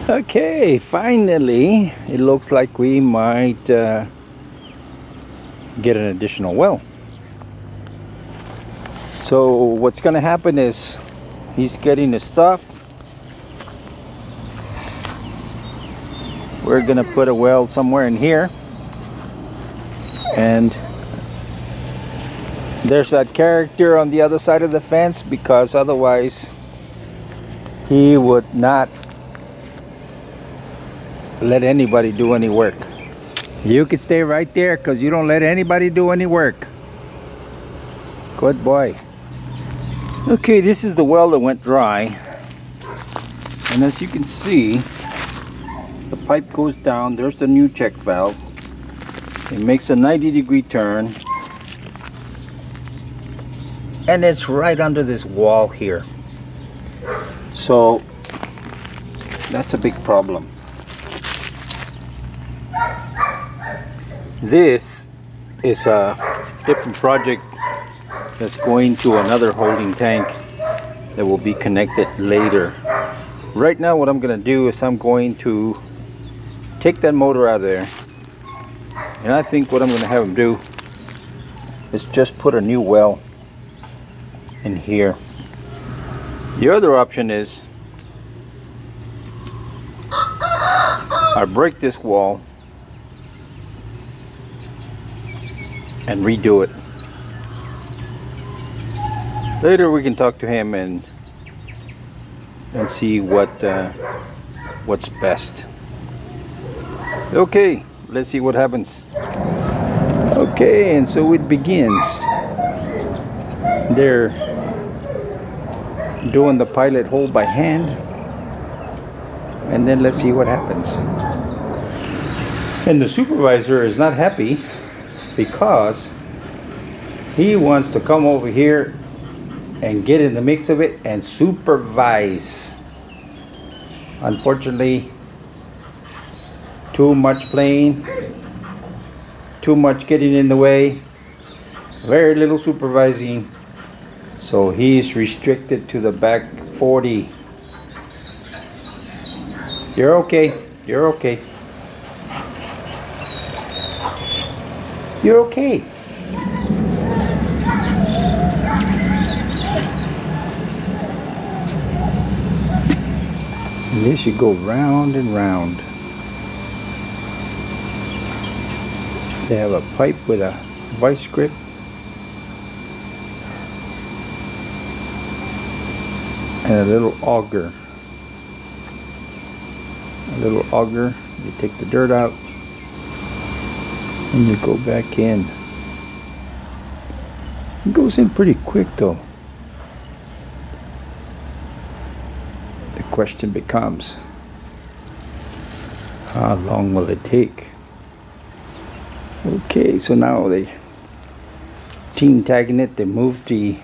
Okay, finally it looks like we might get an additional well. So what's gonna happen is he's getting his stuff. We're gonna put a well somewhere in here, and there's that character on the other side of the fence, because otherwise he would not let anybody do any work. You could stay right there because you don't let anybody do any work. Good boy. Okay, this is the well that went dry, and as you can see, the pipe goes down. There's the new check valve. It makes a 90-degree turn, and it's right under this wall here. So that's a big problem. This is a different project that's going to another holding tank that will be connected later. Right now what I'm going to do is I'm going to take that motor out of there, and I think what I'm going to have him do is just put a new well in here. The other option is I break this wall and redo it. Later we can talk to him and see what's best. Okay, let's see what happens. Okay, and so it begins. They're doing the pilot hole by hand, and then let's see what happens. And the supervisor is not happy because he wants to come over here and get in the mix of it and supervise. Unfortunately, too much playing, too much getting in the way, very little supervising. So he's restricted to the back 40. You're okay. You're okay. You're okay. And this should go round and round. They have a pipe with a vice grip. And a little auger. A little auger. You take the dirt out and you go back in. It goes in pretty quick though. The question becomes, how long will it take? Okay, so now they team tagging it. They moved the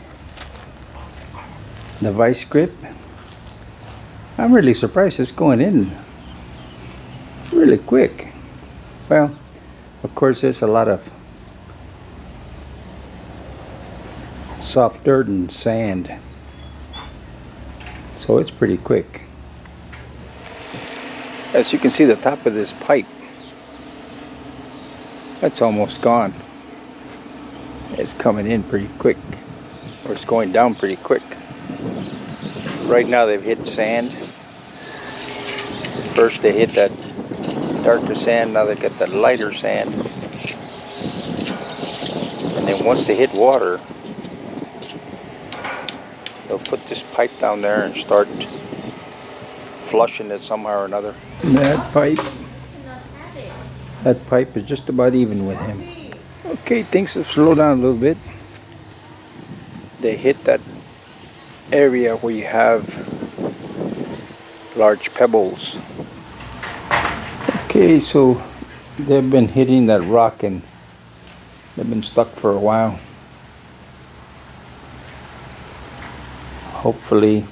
vice grip. I'm really surprised it's going in really quick. Well, of course there's a lot of soft dirt and sand, so it's pretty quick. As you can see, the top of this pipe, that's almost gone. It's coming in pretty quick, or it's going down pretty quick. Right now they've hit sand. First they hit that darker sand, now they got that lighter sand. And then once they hit water, they'll put this pipe down there and start flushing it somehow or another. That pipe is just about even with him. Okay, things have slowed down a little bit. They hit that area where you have large pebbles. Okay, so they've been hitting that rock and they've been stuck for a while. Hopefully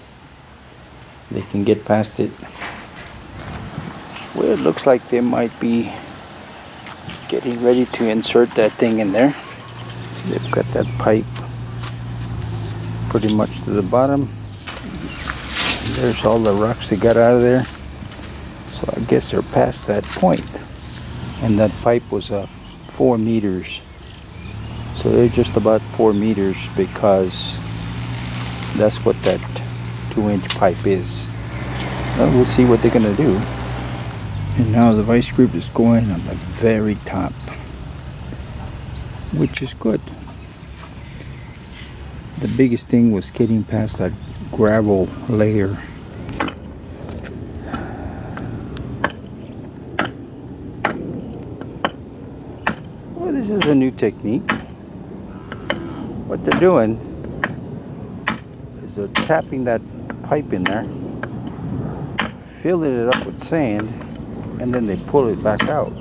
they can get past it. Well, it looks like they might be getting ready to insert that thing in there. They've got that pipe pretty much to the bottom. There's all the rocks they got out of there. So I guess they're past that point. And that pipe was 4 meters. So they're just about 4 meters because that's what that 2-inch pipe is. Well, we'll see what they're gonna do. And now the vice grip is going on the very top, which is good. The biggest thing was getting past that gravel layer. Well, this is a new technique. What they're doing is they're tapping that pipe in there, filling it up with sand, and then they pull it back out.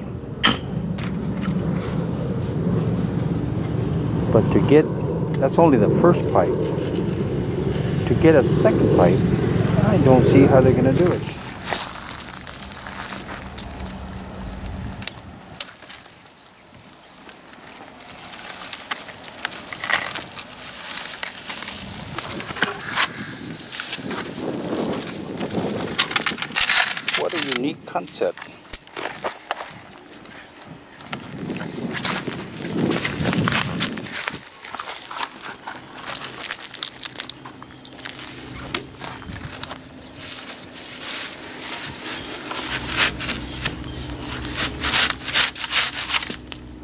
But to get, that's only the first pipe. To get a second pipe, I don't see how they're gonna do it. What a unique concept.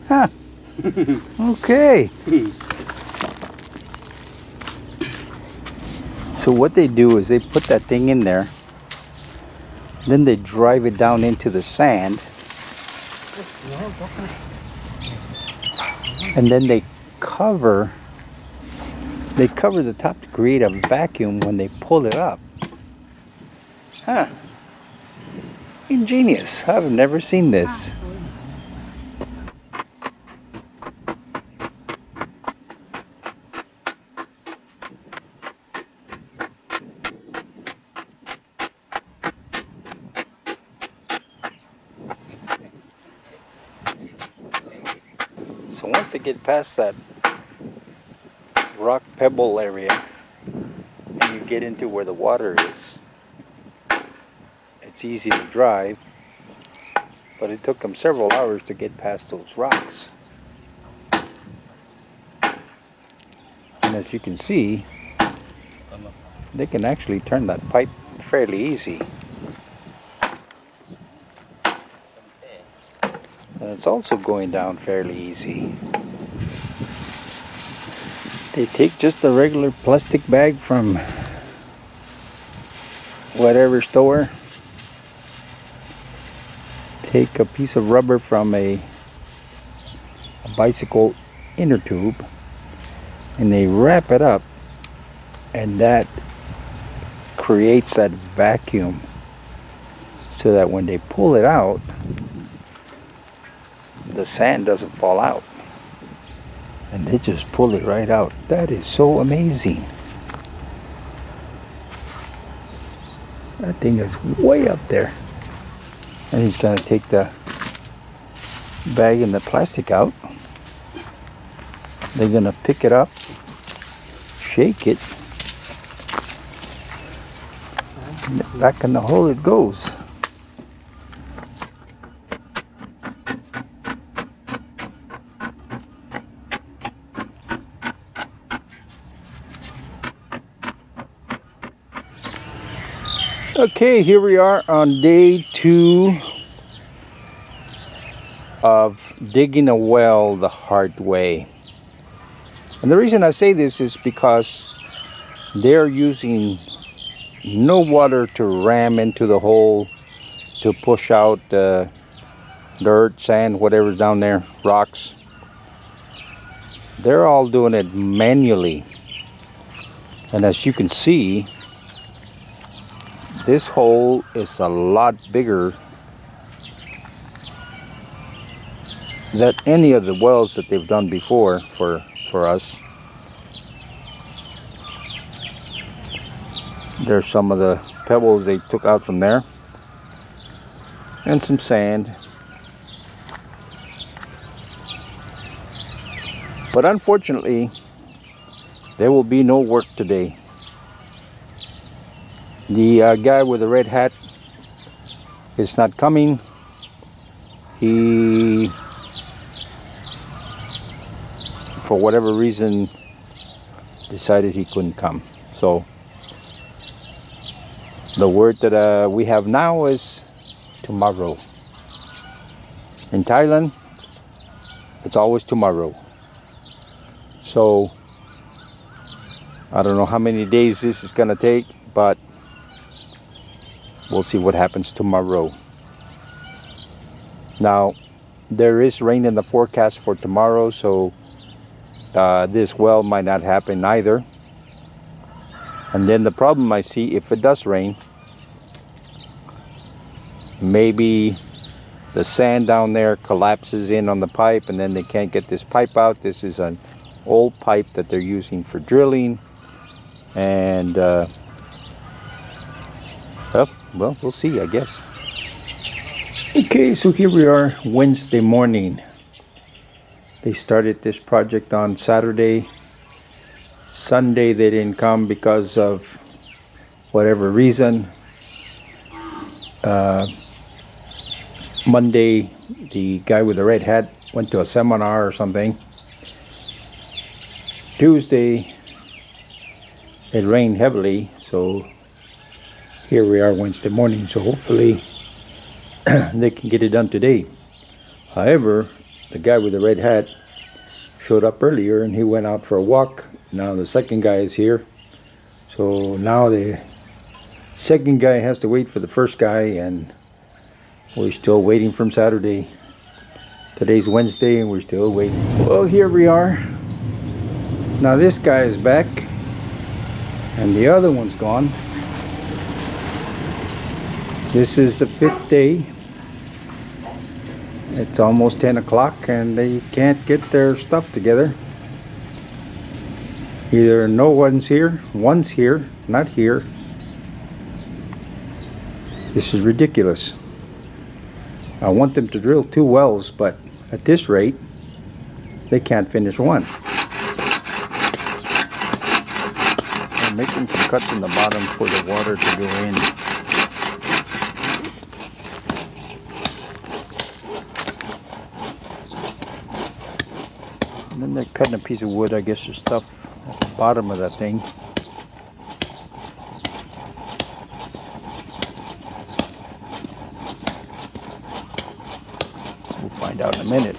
Huh. Okay. So what they do is they put that thing in there, then they drive it down into the sand, and then they cover the top to create a vacuum when they pull it up. Huh. Ingenious. I've never seen this. So once they get past that rock pebble area and you get into where the water is, it's easy to drive, but it took them several hours to get past those rocks. And as you can see, they can actually turn that pipe fairly easy. And it's also going down fairly easy. They take just a regular plastic bag from whatever store, take a piece of rubber from a bicycle inner tube, and they wrap it up, and that creates that vacuum so that when they pull it out, the sand doesn't fall out, and they just pull it right out. That is so amazing. That thing is way up there. And he's going to take the bag and the plastic out. They're going to pick it up, shake it, and back in the hole it goes. Okay, here we are on day 2 of digging a well the hard way. And the reason I say this is because they're using no water to ram into the hole to push out dirt, sand, whatever's down there, rocks. They're all doing it manually. And as you can see, this hole is a lot bigger than any of the wells that they've done before for us. There's some of the pebbles they took out from there, and some sand. But unfortunately, there will be no work today. The guy with the red hat it's not coming. He, for whatever reason, decided he couldn't come. So the word that we have now is tomorrow. In Thailand, it's always tomorrow. So I don't know how many days this is gonna take, but we'll see what happens tomorrow. Now, there is rain in the forecast for tomorrow, so this well might not happen either. And then the problem I see, if it does rain, maybe the sand down there collapses in on the pipe and then they can't get this pipe out. This is an old pipe that they're using for drilling. And well, we'll see, I guess. Okay, so here we are, Wednesday morning. They started this project on Saturday. Sunday they didn't come because of whatever reason. Monday, the guy with the red hat went to a seminar or something. Tuesday, it rained heavily, so here we are Wednesday morning, so hopefully they can get it done today. However, the guy with the red hat showed up earlier and he went out for a walk. Now the second guy is here, so now the second guy has to wait for the first guy, and we're still waiting from Saturday. Today's Wednesday and we're still waiting. Well, here we are. Now this guy is back and the other one's gone. This is the 5th day. It's almost 10 o'clock and they can't get their stuff together. Either no one's here, one's here, not here. This is ridiculous. I want them to drill 2 wells, but at this rate, they can't finish one. I'm making some cuts in the bottom for the water to go in. And then they're cutting a piece of wood, I guess, to stuff at the bottom of that thing. We'll find out in a minute.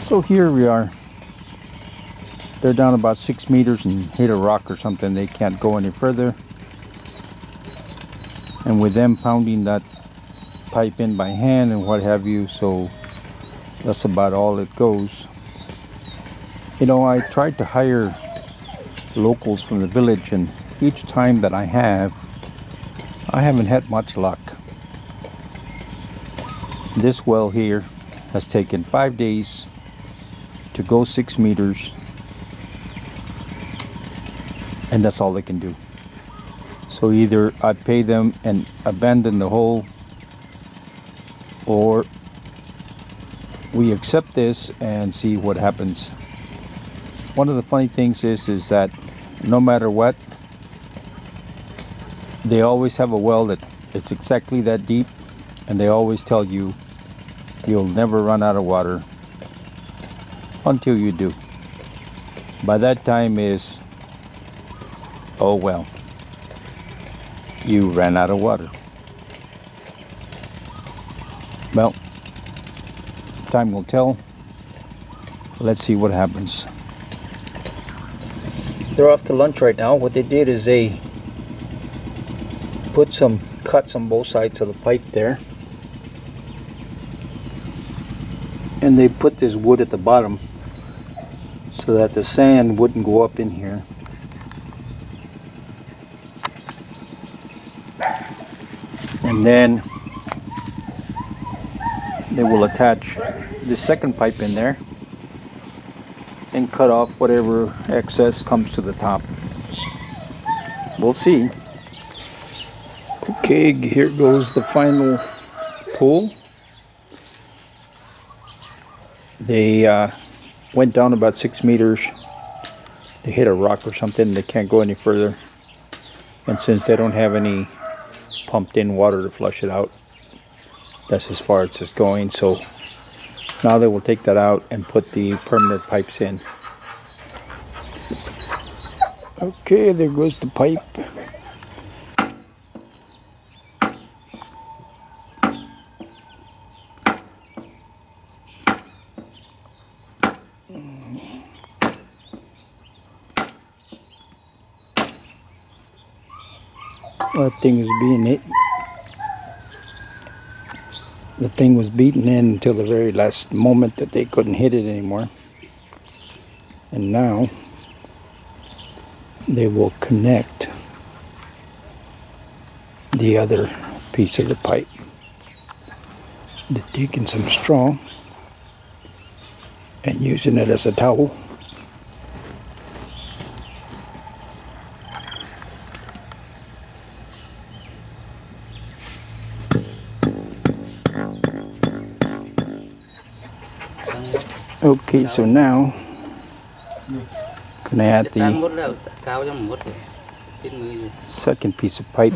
So here we are. They're down about 6 meters and hit a rock or something. They can't go any further. And with them pounding that pipe in by hand and what have you, so that's about all it goes. You know, I tried to hire locals from the village, and each time that I haven't had much luck. This well here has taken 5 days to go 6 meters, and that's all they can do. So either I pay them and abandon the hole, or we accept this and see what happens. One of the funny things is that no matter what, they always have a well that it's exactly that deep, and they always tell you you'll never run out of water until you do. By that time is, oh well, you ran out of water. Well, time will tell. Let's see what happens. They're off to lunch right now. What they did is they put some cuts on both sides of the pipe there, and they put this wood at the bottom so that the sand wouldn't go up in here. And then they will attach the second pipe in there and cut off whatever excess comes to the top. We'll see. Okay, here goes the final pull. They went down about 6 meters. They hit a rock or something. They can't go any further. And since they don't have any pumped in water to flush it out. That's as far as it's going. So now they will take that out and put the permanent pipes in. Okay, there goes the pipe. That thing was being hit. The thing was beaten in until the very last moment that they couldn't hit it anymore. And now they will connect the other piece of the pipe. They're taking some straw and using it as a towel. Okay, so now gonna add the second piece of pipe.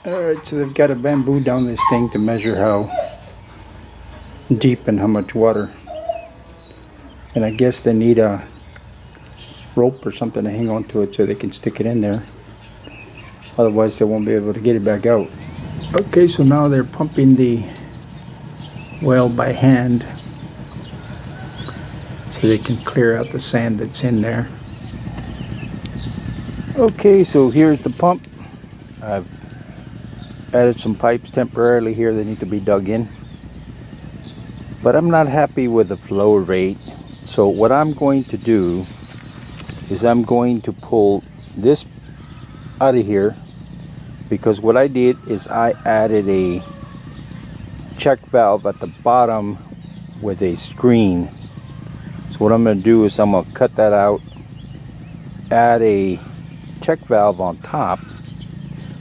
Alright, so they've got a bamboo down this thing to measure how deep and how much water. And I guess they need a rope or something to hang on to it so they can stick it in there. Otherwise they won't be able to get it back out. Okay, so now they're pumping the well by hand so they can clear out the sand that's in there. Okay, so here's the pump. I've added some pipes temporarily here that need to be dug in, but I'm not happy with the flow rate. So what I'm going to do is I'm going to pull this out of here, because what I did is I added a check valve at the bottom with a screen. So what I'm going to do is I'm going to cut that out, add a check valve on top.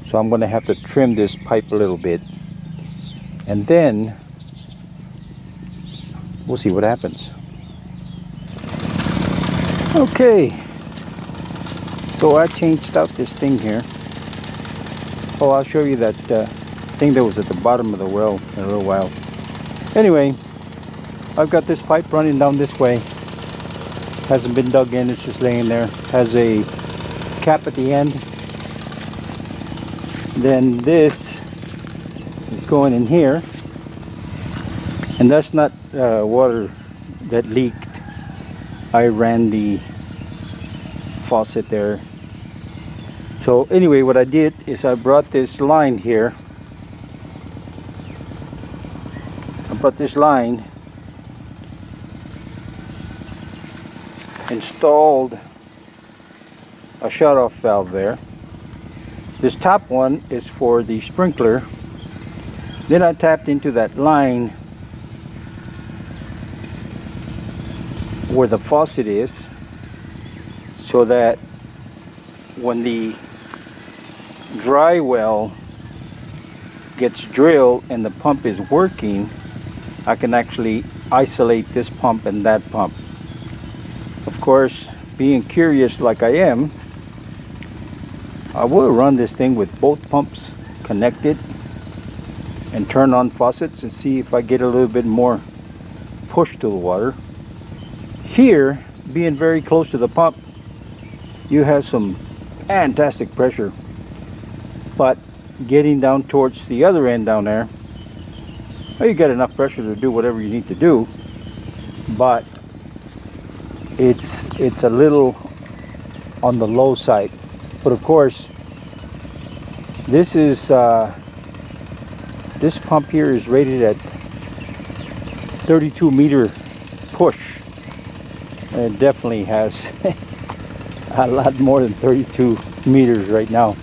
So I'm going to have to trim this pipe a little bit, and then we'll see what happens. Okay, so I changed out this thing here. Oh, I'll show you that thing that was at the bottom of the well in a little while. Anyway, I've got this pipe running down this way. Hasn't been dug in, it's just laying there. Has a cap at the end. Then this is going in here, and that's not water that leaked. I ran the faucet there. So anyway, what I did is I brought this line here. I brought this line, installed a shut-off valve there. This top one is for the sprinkler. Then I tapped into that line where the faucet is, so that when the dry well gets drilled and the pump is working, I can actually isolate this pump and that pump. Of course, being curious like I am, I will run this thing with both pumps connected and turn on faucets and see if I get a little bit more push to the water. Here, being very close to the pump, you have some fantastic pressure, but getting down towards the other end down there, well, you get enough pressure to do whatever you need to do, but it's a little on the low side. But of course, This is this pump here is rated at 32 meter push. And it definitely has a lot more than 32 meters right now.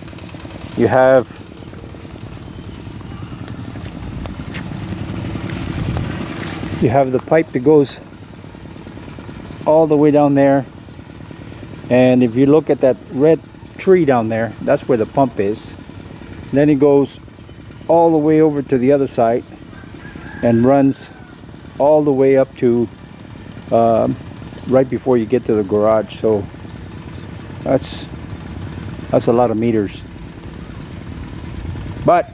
You have the pipe that goes all the way down there, and if you look at that red tree down there, that's where the pump is. Then it goes all the way over to the other side and runs all the way up to right before you get to the garage. So that's a lot of meters, but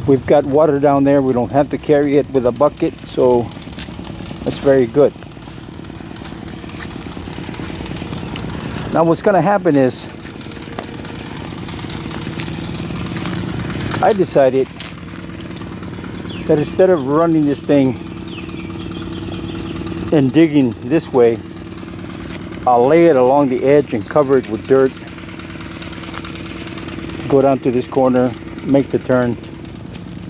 we've got water down there. We don't have to carry it with a bucket, so that's very good. Now what's going to happen is I decided that instead of running this thing and digging this way, I'll lay it along the edge and cover it with dirt, go down to this corner, make the turn,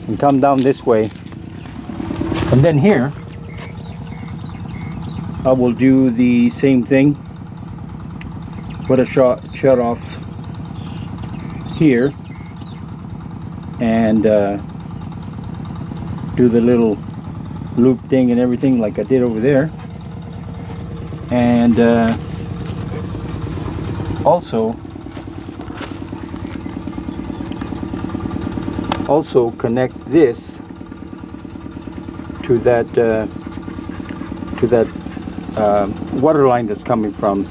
and come down this way. And then here I will do the same thing. Put a shut off here and do the little loop thing and everything like I did over there. And also connect this to that water line that's coming from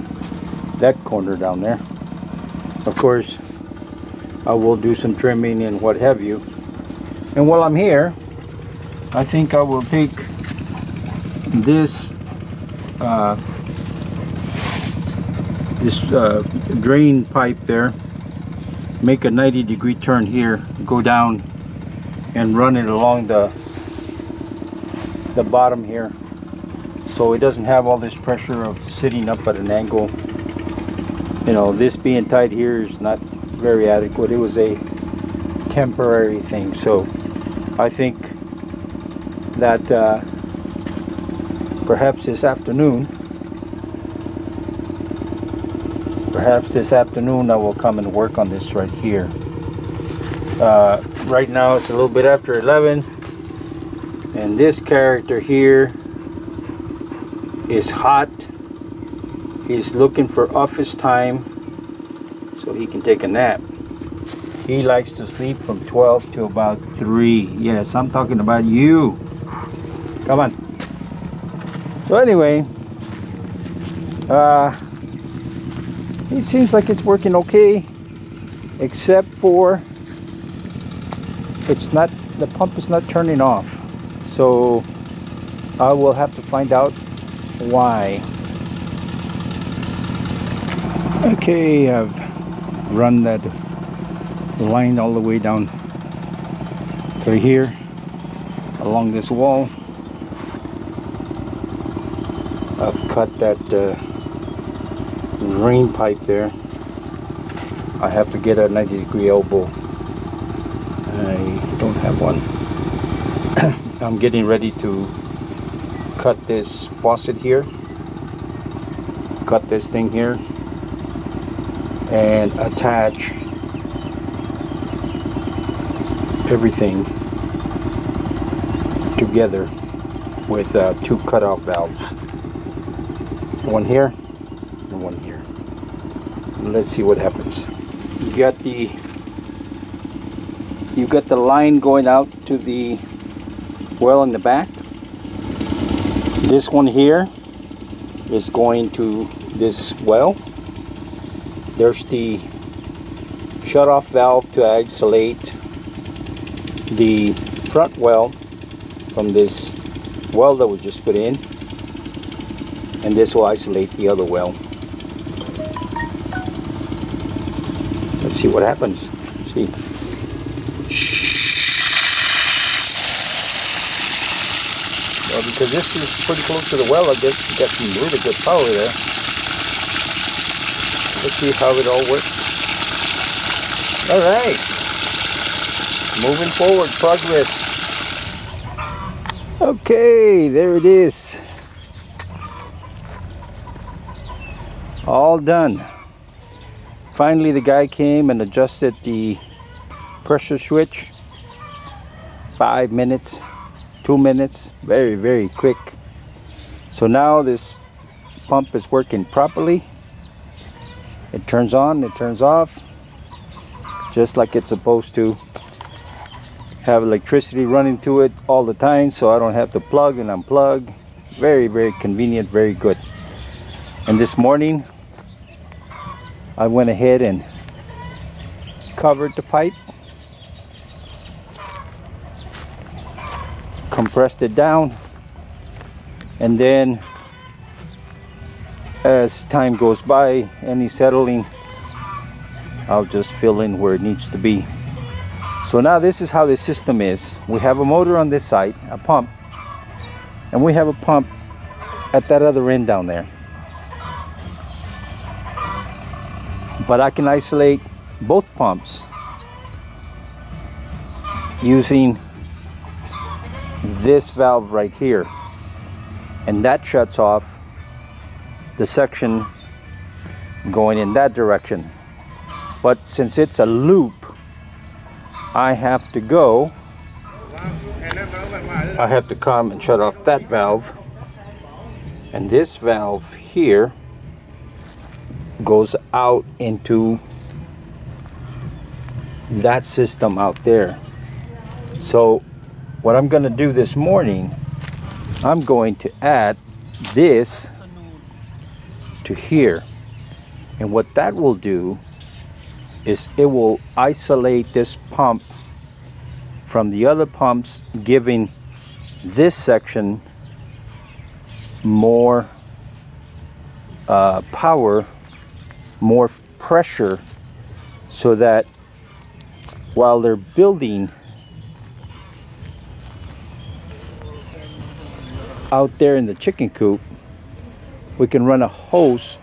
that corner down there. Of course, I will do some trimming and what have you. And while I'm here, I think I will take this drain pipe there, make a 90-degree turn here, go down and run it along the bottom here, so it doesn't have all this pressure of sitting up at an angle. You know, this being tight here is not very adequate. It was a temporary thing, so I think that perhaps this afternoon I will come and work on this right here. Right now it's a little bit after 11, and this character here is hot. He's looking for office time so he can take a nap. He likes to sleep from 12 to about 3. Yes, I'm talking about you. Come on. So anyway, it seems like it's working okay, except for the pump is not turning off. So I will have to find out why. Okay, I've run that line all the way down to here along this wall. I've cut that drain pipe there. I have to get a 90-degree elbow. I don't have one. I'm getting ready to cut this faucet here, cut this thing here, and attach everything together with 2 cutoff valves. One here and one here. Let's see what happens. You got the line going out to the well in the back. This one here is going to this well. There's the shut-off valve to isolate the front well from this well that we just put in, and this will isolate the other well. Let's see what happens. See. Well, because this is pretty close to the well, I guess you got some really good power there. Let's see how it all works. All right. Moving forward, progress. Okay, there it is. All done. Finally, the guy came and adjusted the pressure switch. 5 minutes, 2 minutes, very, very quick. So now this pump is working properly. It turns on, it turns off, just like it's supposed to. Have electricity running to it all the time, so I don't have to plug and unplug. Very, very convenient, very good. And this morning I went ahead and covered the pipe, compressed it down, and then as time goes by, any settling, I'll just fill in where it needs to be. So now this is how the system is. We have a motor on this side, a pump, and we have a pump at that other end down there. But I can isolate both pumps using this valve right here, and that shuts off the section going in that direction. But since it's a loop, I have to come and shut off that valve, and this valve here goes out into that system out there. So what I'm going to do this morning, I'm going to add this to here, and what that will do is it will isolate this pump from the other pumps, giving this section more power, more pressure, so that while they're building out there in the chicken coop, we can run a hose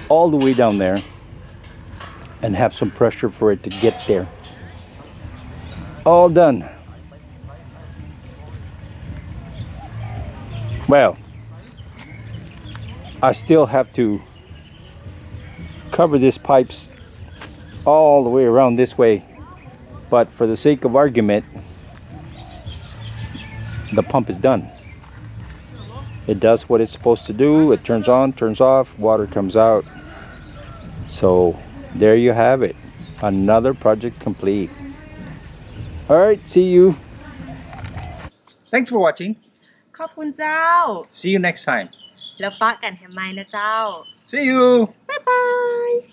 all the way down there and have some pressure for it to get there. All done. Well, I still have to cover this pipes all the way around this way, but for the sake of argument, the pump is done. It does what it's supposed to do. It turns on, turns off, water comes out. So there you have it. Another project complete. All right, see you. Thanks for watching. ขอบคุณเจ้า See you next time. แล้วปะกันแฮมไมนะเจ้า See you. Bye bye